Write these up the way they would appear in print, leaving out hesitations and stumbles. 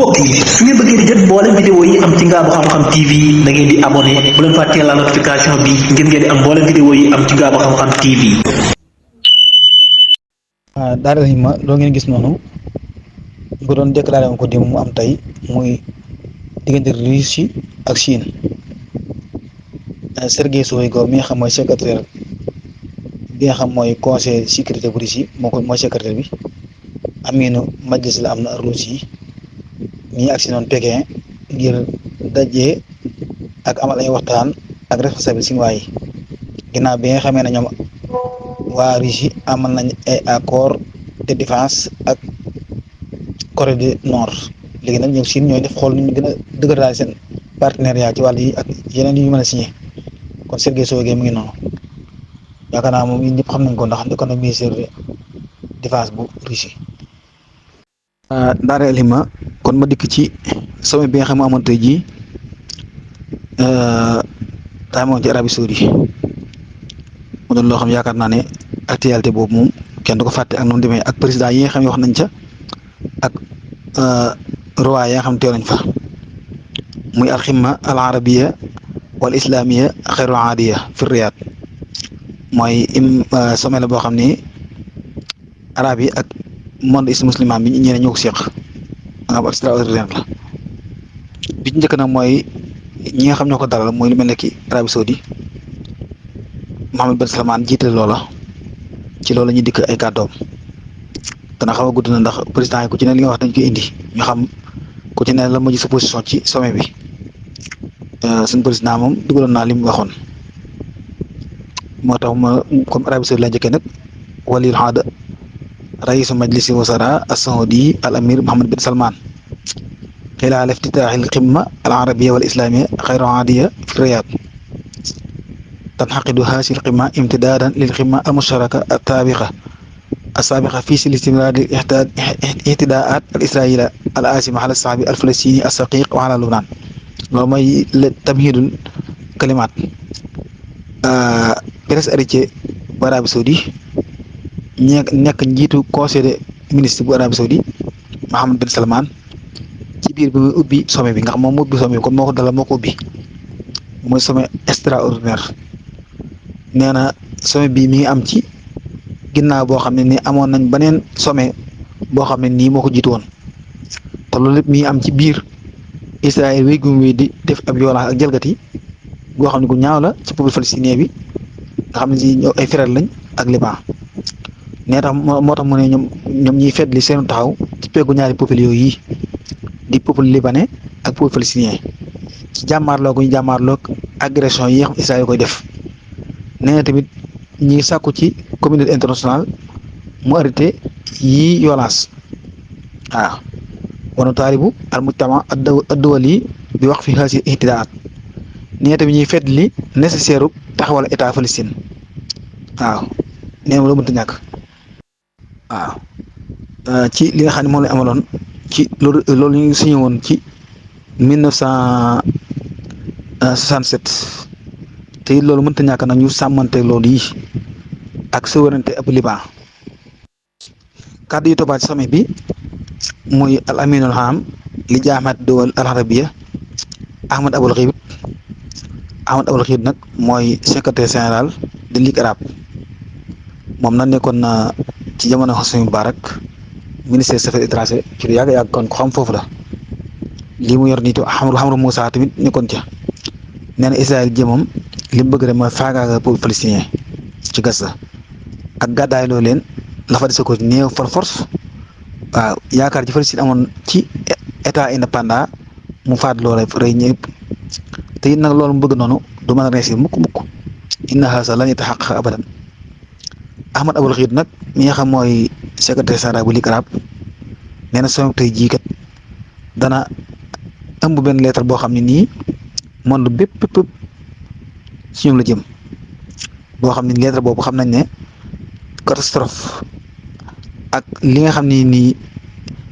mbokk yi su ngeen bëggee di jot mboolem vidéo yi am ci Ngaabu Xam-Xam TV da ngeen di abonné bu leen fàttee la notification bi ngir ngeen di am mboolem vidéo yi am ci Ngaabu Xam-Xam TV. daara himma loo ngeen gis noonu ñu ko doon déclaré woon ko démb mu am tey muy diggante Russie ak Chine. Sergey Shoigu mi nga xam mooy secrétaire bi nga xam mooy conseil sécurité bu Russie mooy secrétaire bi Aminu Majlis la am na Russie mi agsi noonu Pékin ngir dajee ak amal ay waxtaan ak responsable chinois yi ginnaaw bi nga xamee ne ñoom waa Russie amal nañ ay accord de défense ak Corée du Nord léegi nag ñoom Chine ñooy def xool nu ñu gën a dëgëral seen partenariat ci wàll yi ak yeneen yu ñu mën a signé kon Sergey Shoigu mu ngi noonu yaakaar naa moom ñëpp xam nañ ko ndax nekkoon na ministre de défense bu Russie. Daara Elhima kon ma dikk ci sommet bi nga xam ne amoon tey jii daa amoon ci Arabie Saoudite mu doon loo xam yaakaar naa ne actualité boobu moom kenn du ko fàtte ak noonu demee ak président yi nga xam ne wax nañ ca ak roi yi nga xam teew nañ fa muy alximma al arabiya wal islamiya xayru aadiya fi Riyad mooy sommet la boo xam ni arab yi ak monde musulman bi ñeneen ñoo ko seq nga xam extraordinaire la bi ci njëkk nag mooy ñi nga xam ñoo ko dalal mooy lu mel ne ki Arabie Saoudite Mohammed bin Salman jiite loola ci loolu ñu dikk ay kàddoom dana xaw a gudd na ndax président yi ku ci ne li nga wax dañ koy indi ñu xam ku ci ne la ma ji sa position ci sommet bi suñu président moom dugaloon naa li mu waxoon moo tax ma comme Arabie Saoudite la njëkkee nag walil haada raisu majlisi wasara as-saudi al amir Mohammed bin Salman xilaal iftitaaxil qimma al arabiya wal islamiya xayru aadiya fi Riyad tanxaqidu haasi al qimma imtidaadan lil qimma al musharaka السابقة في استمرار الاعتداءات الإسرائيلية الآسمة على الشعب الفلسطيني الشقيق وعلى لبنان loolu mooy tamhidul kalimaat presse héritier bu Arabie Saoudite nekk njiitu conseil des ministres bu Arabie Saoudite Mohammed bin Salman ci biir bi muy ubbi sommet bi nga xam moom moo ubbi sommet bi kon moo ko dalal moo ko ubbi mooy sommet extraordinaire nee na sommet bii mi ngi am ci ginnaaw boo xam ne ni amoon nañ beneen sommet boo xam ne nii moo ko jiitu woon te loolu lépp mi ngi am ci biir Israël wéy gu wéy di def ab yoolaa ak jalgati goo xam ne gu ñaaw la ci peuple palestinien bi nga xam ne si ñoo ay frère lañ ak Liban nee tax moo tax mu ne ñoom ñiy fetli seenu taxaw ci peggu ñaari peuple yooyu yi di peuple libanais ak peuple palestinien ci jàmmaarloo gu ñu jàmmaarloo agression yi nga xam Israël koy def nee na tamit ñi ngi sàkku ci communauté internationale mu arrêté yii violence waaw wanu taalibu al mujtama ad-dawli bi wax fi haasi ihtidaat nee tamit ñuy fedd li nécessaire taxawal état Palestine waaw nee na lu mënta ñàkk waaw ci li nga xam ne moom la amaloon ci loolu ñu signé woon ci 1967 te it loolu mënta ñàkk nag ñu sàmmante loolu yi ak souveraineté ab Liban kàddu yu toppaat ci sommet bi muy al aminul ham li jaamaat dowal al arabiya Ahmad Abul Ghid nag mooy secrétaire général de Ligue arabe moom nag nekkoon na ci jamono Hosni Moubarak ministère des affaires étrangères ci lu yàgg kon ko xam foofu la lii mu yor niitu Hamru Moussa tamit nekkoon ca nee na Israël jëmam li mu bëgg rek mooy faagaaga peuple palestinien ci Gaza ak gàddaay loo leen la fa dese ko néew par force waaw yaakaar ci Palestine amoon ci état indépendant mu faat loola rey ñëpp te it nag loolu mu bëgg noonu du mën a réussir mukk inna haza lan yatahaqqaq abadan Ahmad Abul Ghid nag mi nga xam mooy secrétaire général bu Ligue arabe nee na sommet tey jii kat dana ëmb benn lettre boo xam ne nii monde bépp si ñoom la jëm boo xam ne lettre boobu xam nañ ne catastrophe ak li nga xam ne nii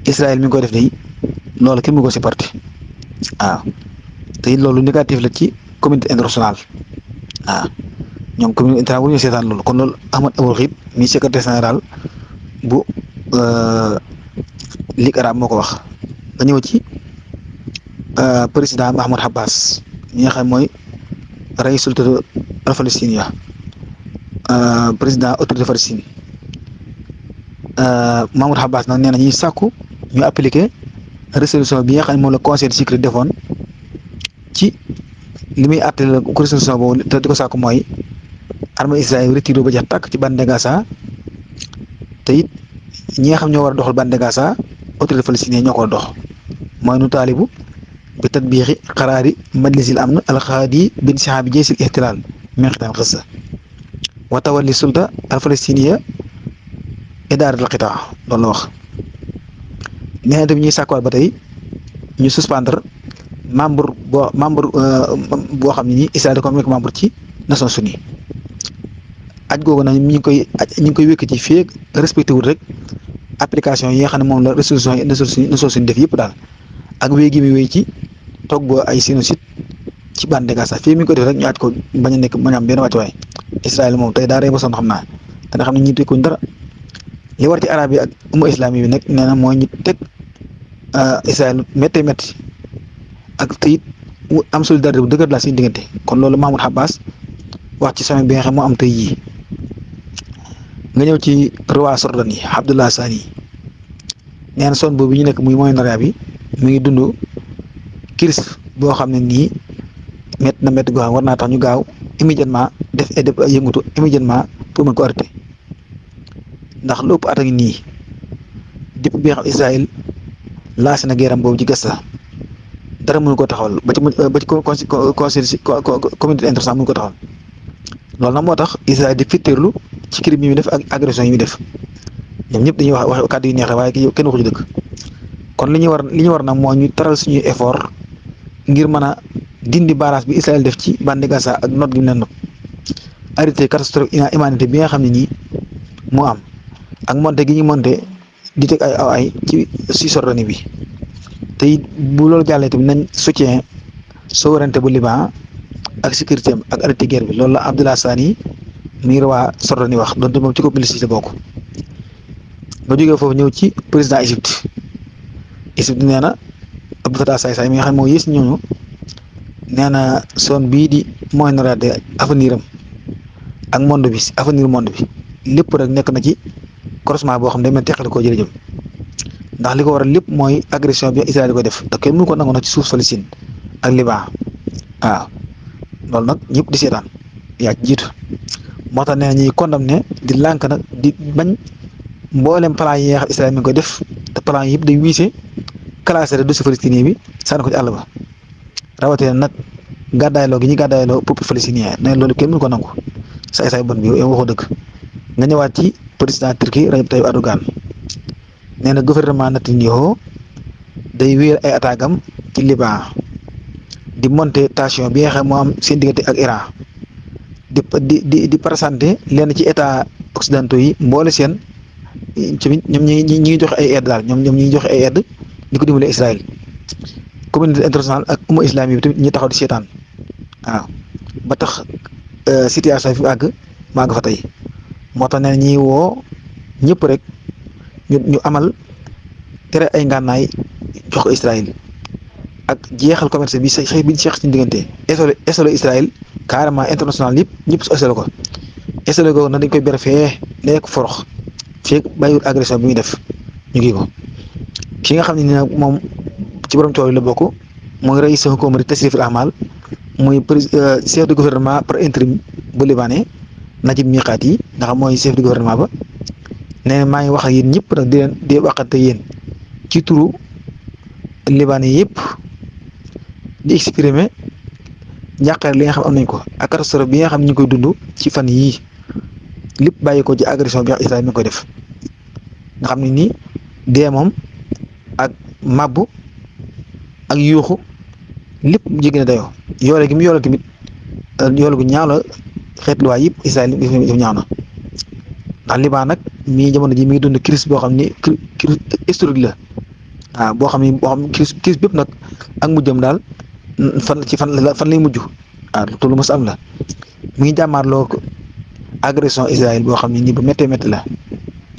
Israël mi ngi koy def nii loolu kenn mu ko supporté waaw te it loolu négatif la ci communauté internationale waaw ñoom communauté internationale bu ñu seetaan loolu kon loolu Ahmad Abul Ghid mi secrétaire général bu Ligue arabe moo ko wax nga ñëw ci président Mahmoud Abbas ñi nga xam mooy rais sultan al Palestine président autorité Palestine Mahmoud Abbas nag nee na ñuy sàkku ñu appliquer résolution bi nga xam ne moom la conseil de sécurité defoon ci li muy àtte la résolution boobu te di ko sàkku mooy armée Israël retiré ba jeex tàkk ci bande de Gaza te it ñi nga xam ñoo war a doxal bande de Gaza autorité palestinienne ñoo ko dox mooy nu taalibu bi tatbiixi xaraari majlisil amn alxaadi bin sihaabi jaysil ihtilaal min xitaan xissa wa tawalli sulta al palestiniya idaarat al qitaa loolu la wax. nee na tamit ñuy sàkkuwaat ba tey ñu suspendre membre boo xam ne nii Israël da ko nekk membre ci Nations Unies aj googu nag ñu ngi koy wékk ci fii respecté wul rek application yi nga xam ne moom la résolution yi Nations Unies def yëpp daal ak wéy gi muy wéy ci toggoo ay génocide ci bande de Gaza fii mi ngi ko def rek ñu aj ko bañ a nekk bañ a am benn wàccuwaay Israël moom tey daa rey ba sonn xam naa te nga xam ne ñi tekkuñ dara li war ci arab yi ak umma islami bi nag nee na mooy ñu teg Israël métti métti ak te it am solidarité bu dëgër la seen diggante kon loolu Mahmoud Abbas wax ci sommet bi nga xam moo am tey jii nga ñëw ci roi Jordanie yi Abdullah Sani nee na son boobu ñu nekk muy Moyen-Orient bi mi ngi dund crise boo xam ne nii métti na métti goo xam war naa tax ñu gaaw immédiatement def yëngutu immédiatement pour mën ko arrêter ndax lu ëpp at a ngi nii depuis bi nga xam Israël lancé na guerre am boobu ci Gaza dara mënu ko taxawal ba ci communauté internationale mënu ko taxawal loolu nag moo tax Israël di fitteerlu ci crime yi muy def ak agression yi muy def ñoom ñëpp dañuy wax kàddu yu neex waaye kenn waxu ci dëgg kon li ñu war nag moo ñu taral suñuy effort ngir mën a dindi barrage bi Israël def ci bande Gaza ak noot gi mu leen not arrêté catastrophe humanité bi nga xam ne nii moo am ak monté gi ñu monté di teg ay ci Jordanie bi te it bu loolu jàllee tamit nañ soutien souveraineté bu Liban ak sécurité am ak arrêté guerre bi loolu la Abdullah Sani mi waa Jordanie wax donte moom ci ko politique la bokk. nga jógee foofu ñëw ci président Égypte nee na Abdel Fattah Saay-Saay mi nga xam ne moo yées ñooñu nee na zone bii di Moyen-Orient de avenir am ak monde bi avenir monde bi lépp rek nekk na ci croisement boo xam ne day mel teqale koo jërëjëm ndax li ko waral lépp mooy agression bi Israël di ko def te kenn mënu ko nangu nag ci suuf Palestine ak Liban waaw loolu nag ñëpp di seetaan yaa ci jiitu moo tax nee na ñuy condamné di lànk nag di bañ mboolem plan yi nga xam Israël mi ngi koy def te plan yëpp day wiise classé rek dossier palestinien bi sànni ko ci àll ba rawatina nag gàddaayloo gi ñu gàddaayloo peuple palestinien ne loolu kenn mënu ko nangu say bon bi yow waxoo dëgg nga ñëwaat ci président Turquie Recep Tayyip Erdogan nee na gouvernement Netanyahu day wéer ay attaques am ci Liban di monter tension bi nga xam moo am seen diggante ak Iran di présenté lenn ci état occidentaux yi mboole seen tamit ñoom ñi ngi joxe ay aide daal ñoom ñi ngi joxe ay aide di ko dimbale Israël communauté internationale ak umma islami bi tamit ñi taxaw di seetaan waaw ba tax situation fi àgg maa nga fa tey moo tax ne ñi woo ñëpp rek ñu amal tere ay ngànnaay jox ko Israël ak jeexal commerce bi xëy bi seex ci diggante isolé Israël carrément international yëpp ñëpp su isolé ko isolé ko nag dañ koy ber fee nekk forox fii bàyyiwul agression bi muy def ñu kii ko ki nga xam ne ni nag moom ci borom coow la bokk mooy raïs hukumati tasrif al amal muy chef de gouvernement par intérim bu libanais Najib Mikati nga xam mooy chef de gouvernement ba nee na maa ngi wax ak yéen ñëpp nag di waxante yéen ci turu libanais yëpp di exprimer njàqare li nga xam am nañ ko ak catastrophe bi nga xam ne ñu koy dund ci fan yii lépp bàyyi ko ci agression bi Israël mi ngi koy def nga xam ne nii dee moom ak mabbu ak yuuxu lépp jéggi na dayoo yoole gi mu yoole tamit yoole gu ñaaw la xeet luwaay yëpp Israël def ñaaw na ndax Liban nag mii jamono ji mi ngi dund crise boo xam ni crise historique la waaw boo xam ne crise bépp nag ak mujjam daal fan lay mujj waaw te lu mos am la mi ngi jàmmaarloo agression Israël boo xam ne nii bu méttee métti la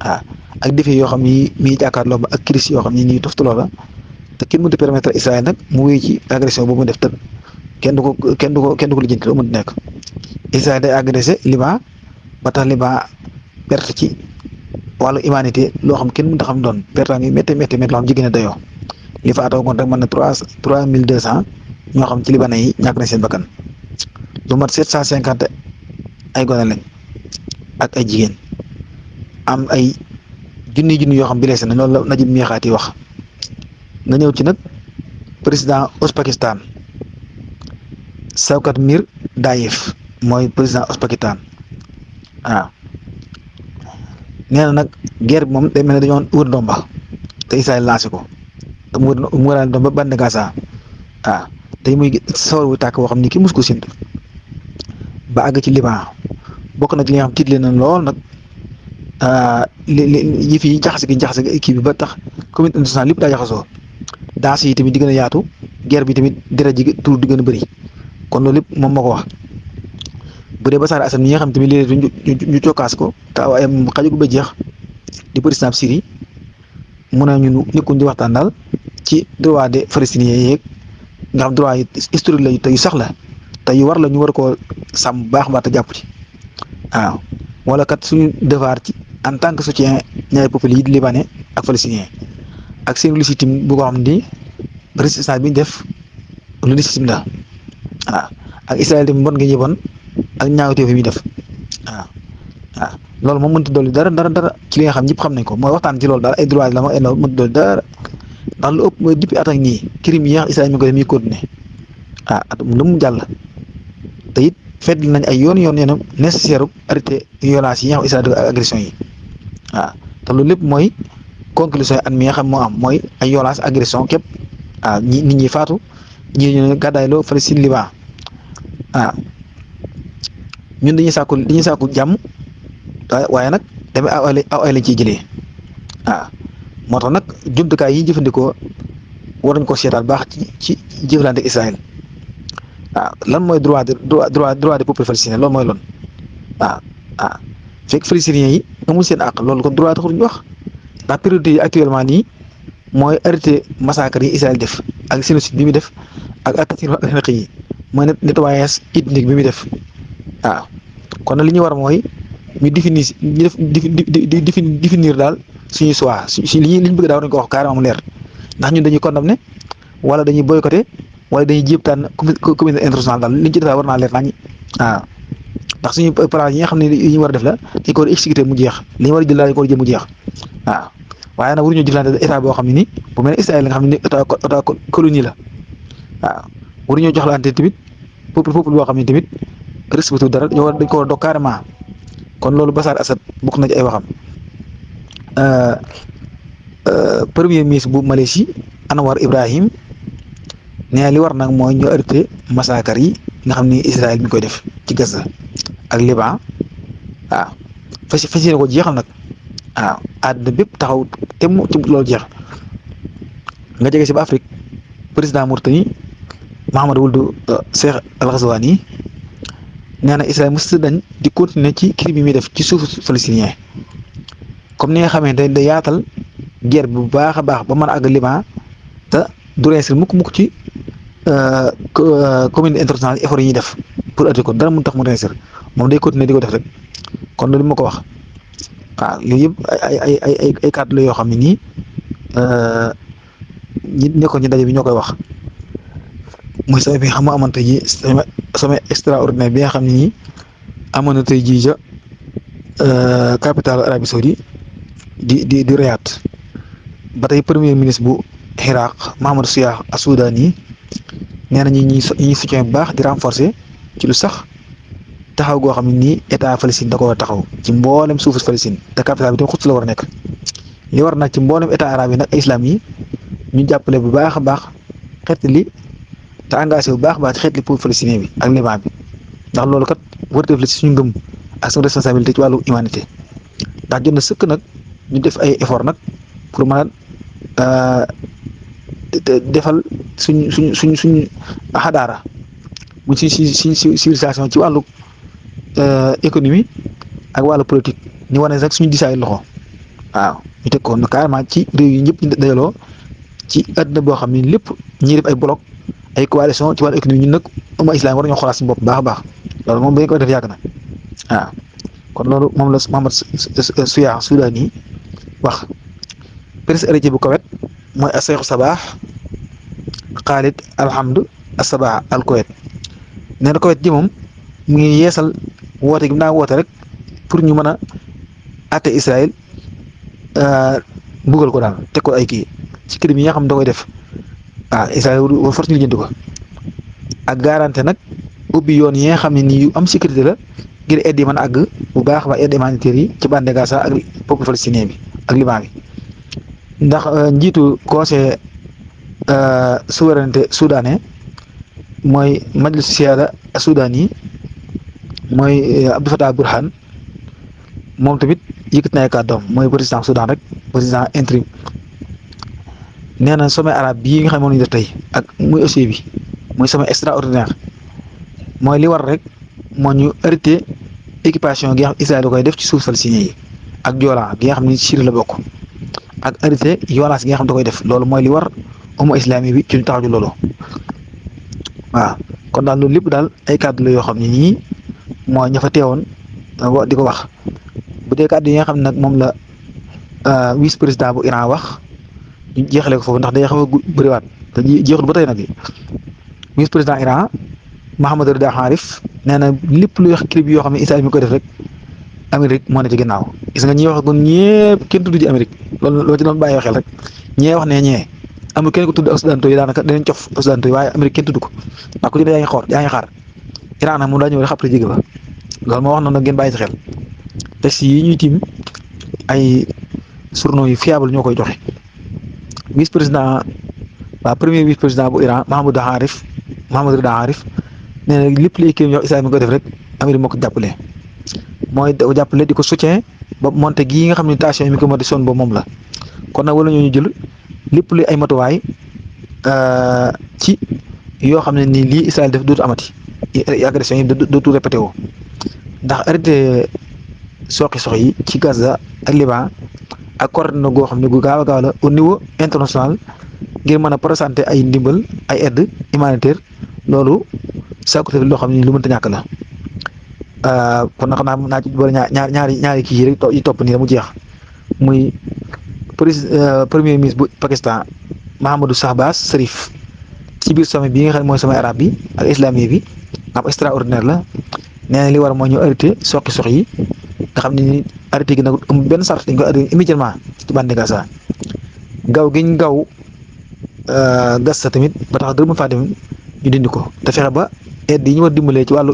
waaw ak défi yoo xam ni mi ngi jàkkaarloo ba ak crise yoo xam ne nii toftaloo la te kenn mënut a permettre Israël nag mu wéy ci agression boobu mu def te kenn du ko lijjanti loolu mënut nekk Israël day agressé Liban ba tax Liban perte ci wàllu humanité loo xam kenn mënut a xam doon perte ngi métti métti métti loo xam jigéen a dayoo li fa atoo kon rek mën na 3200 ñoo xam ci libanais yi ñàkk nañ seen bakkan lu mat 750 ay gone lañ ak ay jigéen am ay junni yoo xam blessé na loolu la Najib Mikati wax nga ñëw ci nag président Ouzbékistan Shavkat Mirziyoyev mooy président Ouzbékistan waaw nee na nag guerre bi moom day mel ne dañoo wër ndomba te Israël lancé ko te mu wër ndomba bande Gaza waaw tey muy sawar wu tàkk boo xam ni ki mus ko sind ba àgg ci Liban bokk na ci li nga xam tiitle na lool nag yi fi jaxase kii bi ba tax communauté internationale lépp daa jaxasoo daas yi tamit di gën a yaatu guerre bi tamit deret ji tur di gën a bëri kon loolu lépp moom moo ko wax bu dee Bachar al-Assad ñi nga xam tamit léeg-léeg ñu cokkaas ko te waaye xajagu ba jeex di président Syrie mun na ñun nekkuñ di waxtaan daal ci droit des palestiniens yeeg nga xam droit yi historique la te yu sax la te yu war la ñu war koo sàmm baax te jàpp ci waaw wala kat suñu devoir ci en tant que soutien ñaari peuple yi di libanais ak palestinien ak seen légitime bu ko xam ni résistance bi ñu def lu légitime la waaw ak Israël tamit bon nga ñuy bon ak ñaawteef yi muy def waaw loolu moom mënut a dolli dara ci li nga xam ñëpp xam nañ ko mooy waxtaan ci loolu daal ay droit la ma mënut a dolli dara ndax lu ëpp mooy depuis at ak nii crime yi nga xam Israël mi ko def muy continuer at lu mu jàll te it fetli nañ ay yoon nee na nécessaire arrêté violence yi nga xam Israël ak agression yi waaw te loolu lépp mooy conclusion at mi nga xam moo am mooy ay violence agression képp nit ñi faatu ñii ñu gàddaay loo Palestine Liban waaw ñun dañuy sàkku jàmm waaye nag tamit aw ay lañ ciy jëlee waaw moo tax nag jumtukaay yi jëfandikoo war nañ ko seetaat baax ci jëflante ak Israël waaw lan mooy droit des peuples palestiniens loolu mooy loon waaw fekk palestiniens yi amul seen àq loolu kon droit taxul ñu wax ndax priorité yi actuellement nii mooy arrêté massacre yi Israël def ak génocide bi muy def ak xeex yi mooy nettoyage ethnique bi muy def waaw kon nag li ñu war mooy ñu définir daal suñu choix li ñu bëgg daa war nañu ko wax carrément mu leer ndax ñun dañuy condamné wala dañuy boycotté wala dañuy jéem tànn communauté internationale daal li ñu ci def war naa leer nañ waaw ndax suñu plan yi nga xam ne yi ñu war a def la dañ ko war a exécuté mu jeex li ñu war a jël daal dañ ko war a jëm mu jeex waaw waaye nag waruñu jëflante état boo xam ne nii bu mel ne Israël nga xam ne état colonie la waaw waruñoo joxlante tamit peuple boo xam ne tamit respecté dara dañ ko war a dog carrément kon loolu Bachar al-Assad bokk na ci ay waxam premier ministre bu Malaisie Anwar Ibrahim nee li war nag mooy ñu arrêté massacre yi nga xam ni Israël mi koy def ci Gaza ak Liban waaw fas yéene ko jeexal nag waaw àdduna bépp taxaw te mu ci loolu jeex nga jege si ba Afrique président Mauritanie Mahamadou Ould Cheikh Al Ghazouani nee na Israël mos dañ di continuer ci crime yi muy def ci suufu palestinien comme ni nga xamante ne da yaatal guerre bi bu baax a baax ba mën a àgg Liban te du reesir mukk ci communauté internationale effort yi ñuy def pour arrêter ko dara mun tax mu reesir moom day continuer di ko def rek kon loolu ma ko wax waaw yooyu yëpp ay kàddu la yoo xam ne nii ñi nekkoon ci daje bi ñoo koy wax mooy sama bi xam nga amoon tey jii sama extraordinaire bi nga xam ne nii amoon na tey jii ja capitale Arabie Saoudite di Riyad ba tey premier ministre bu Iraq Mohamed Shia Al-Sudani nee na ñi soutien bu baax di renforcer ci lu sax taxaw goo xam ne nii état Palestine da ko war a taxaw ci mboolem suufu Palestine te capitale bi tam Quds la war a nekk li war nag ci mboolem état arabe yi nag islam yi ñu jàppale bu baax a baax xeet li te engagé bu baax a baax ci xeet li pour palestinien bi ak Liban bi ndax loolu kat war def la ci suñu ngëm ak suñu responsabilité ci wàllu humanité ndax jot na sëkk nag ñu def ay effort nag pour mën a defal suñ xadaara mu suñ civilisation ci wàllu économie ak wàllu politique ñu wane rek suñu disaay loxo waaw ñu teg ko carrément ci réew yi ñëpp ñu dajaloo ci àdduna boo xam ne lépp ñi def ay bloc ay coalition ci wàllu économie ñun nag umma islam war nañoo xoolaat suñu bopp baax a baax loolu moom dañ koy def yàgg na waaw kon loolu moom la Mohamed Souya Soudani wax. prince héritier bu Koweït mooy Seexu Sabah Khalid Alhamd Sabah al Koweït nee na Koweït ji moom mu ngi yeesal woote gi mu naa woote rek pour ñu mën a àtte Israël mbugal ko daal teg ko ay kii ci crime yi nga xam ne da koy def Israël force ñu lijjanti ko ak garanté nag ubbi yoon yi nga xam ne nii yu am sécurité la ngir aide yi mën a àgg bu baax ba aide humanitaire yi ci bande Gaza ak peuple palestinien bi ak Liban bi ndax njiitu conseil souveraineté soudanais mooy majlis siyaada soudan yi mooy Abdou Fattah Burhan moom tamit yëkkati na ay kàddoom mooy président Soudan rek président intérim nee na sommet arabe bii nga xam ne moom la ñu def tey ak muy aussi bi muy sommet extraordinaire mooy li war rek moo ñu arrêté équipation gi nga xam Israël da koy def ci suuf palestinien yi ak Joola gi nga xam ne Syrie la bokk ak arrêté violence gi nga xam da koy def loolu mooy li war umma islami bi ci ñu taxaw ju loolu waaw kon daal loolu lépp daal ay kàddu la yoo xam ne nii moo ña fa teewoon di ko wax bu dee kàddu yi nga xam ne nag moom la vice président bu Iran wax ñu jeexalee ko foofu ndax day xaw a bëriwaat te jeexul ba tey nag vice président Iran Mohammad Rida Harif nee na lépp luy wax crime yoo xam ne Israël mi koy def rek Amérique moo ne ci ginnaaw gis nga ñi wax gon ñëpp kenn tudd ci Amérique loolu ci doon bàyyi xel rek ñee wax ne ñee amul kenn ko tudd occidentaux yi daanaka danañ cof occidentaux yi waaye Amérique kenn tudd ko ndax ku ci ne yaa ngi xaar Iran nag moom daa ñëw rek xappale jige ba loolu moo wax noonu nag ngeen bàyyi ci xel texte yi ñuy tiim ay journaux yu fiable ñoo koy joxe vice président premier vice président bu Iran Mohammad Rida Harif nee na lépp luy kii yow Israël mi ko def rek Amérique moo ko jàppale mooy jàppale di ko soutien ba monté gii nga xam ne tension yi mi ko monté son boobu moom la kon nag wala ñoo ñu jël lépp luy ay matuwaay ci yoo xam ne nii lii Israël def dootu amati agression yi dootu répété woo ndax arrêté soxi yi ci Gaza ak Liban ak coordonné goo xam ne gu gaaw a gaaw la au niveau international ngir mën a présenter ay ndimbal ay aide humanitaire loolu sàkkute loo xam ne lu mënta ñàkk la kon nag xam naa ci boole ñaari kii yi rek yi topp nii la mu jeex muy premier ministre bu Pakistan Mahamadou Shahbaz Sharif ci biir sommet bi nga xam ne mooy sommet arabe bi ak islamique bi nga xam extraordinaire la nee na li war mooy ñu arrêté sox yi nga xam ne ni arrêté gi nag amul benn sart dañ ko arrêté immédiatement ci bande Gaza gaw giñ gaw Gaza tamit ba tax dër mu faa dem ñu dindi ko te fexe ba aide yi ñu war dimbalee ci wàllu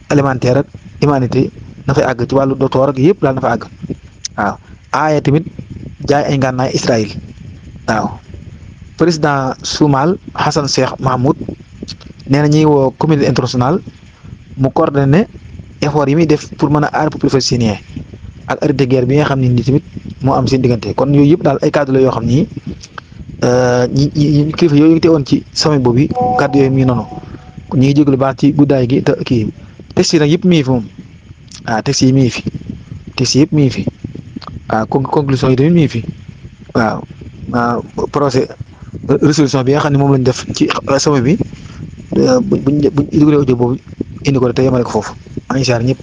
alimentaire ak humanité na fay àgg ci wàllu docteur ak yëpp daal na fa àgg waaw aaye tamit jaay ay ngànnaay Israël waaw président Soumal Hassan Sheikh Mahmoud nee na ñuy woo communauté internationale mu coordonné effort yi muy def pour mën a aar peuple palestinien ak arrêté guerre bi nga xam ne nii tamit moo am seen diggante kon yooyu yëpp daal ay kàddu la yoo xam ni ñi kilifa yooyu ngi teewoon ci sommet boobu kàddu yooyu mi noonu ñu ngi jégalu baax ci guddaay gi te kii texte yi nag yëpp mi ngi fi moom texte yi mi ngi fi texte yëpp mi ngi fi conclusion yi tamit mi ngi fi waaw procès résolution bi nga xam ne moom lañ def ci sommet bi buñ dugalee audio boobu indi ko te yemale ko foofu maa ngi siyaar ñëpp.